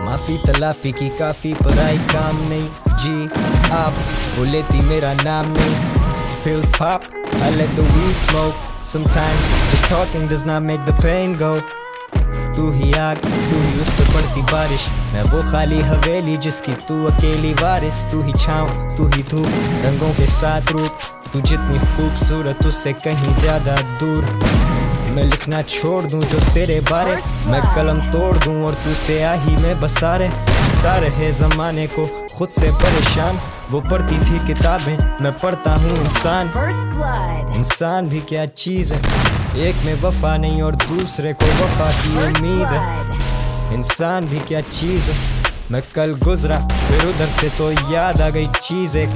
माफी तलाफी की काफी पराई काम नहीं जी आप वो लेती मेरा नाम नहीं pills pop I let the weed smoke sometimes just talking does not make the pain go तू ही आग तू ही उस पर पड़ती बारिश मैं वो खाली हवेली जिसकी तू अकेली वारिस तू ही छाँव तू ही धूप रंगों के साथ रूप तू जितनी खूबसूरत उससे कहीं ज्यादा दूर मैं लिखना छोड़ दूं जो तेरे बारे मैं कलम तोड़ दूं और तू स्याही में बसा रहे ज़माने को खुद से परेशान वो पढ़ती थी किताबें मैं पढ़ता हूँ इंसान भी क्या चीज़ है एक में वफा नहीं और दूसरे को वफा की उम्मीद है इंसान भी क्या चीज़ है मैं कल गुजरा फिर उधर से तो याद आ गई चीज़ें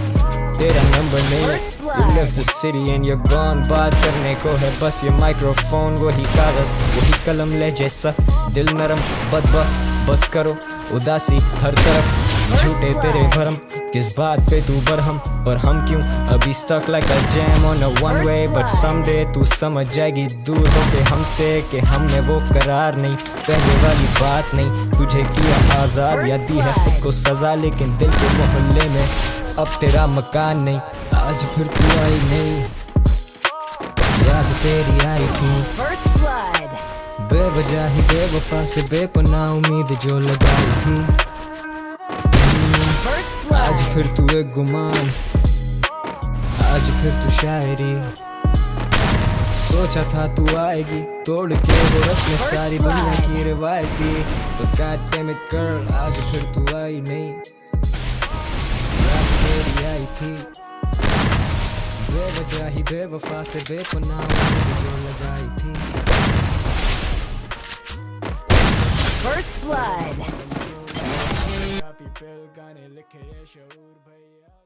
तेरा नंबर नहीं You left the city and you're gone बात करने को है बस ये माइक्रोफोन वही कागज वही कलम ले जैसा दिल नरम बदबख्त बस करो उदासी हर तरफ झूठे तेरे भरम किस बात पे तू बरहम पर हम क्यों अभी stuck like a jam on a one way but someday तू समझ जाएगी दूर होके हमसे कि हमने वो करार नहीं पहले वाली बात नहीं तुझे किया आज़ाद या दी है खुद को सजा लेकिन दिल के मोहल्ले में अब तेरा मकान नहीं आज फिर तू आई नहीं याद तेरी आई थी बेवजह ही बेवफा से बेपनाह उम्मीद जो लगाई थी आज फिर तू एक गुमान आज फिर तू शायरी सोचा था तू आएगी तोड़ के वो रस्में सारी दुनिया की रिवायती तो God damn it girl आज फिर तू आई नहीं तेरी आई थी बेवजह ही बेवफा से बेपनाह उम्मीद जो लगाई थी First blood. गाने लिखे ये शऊर भैया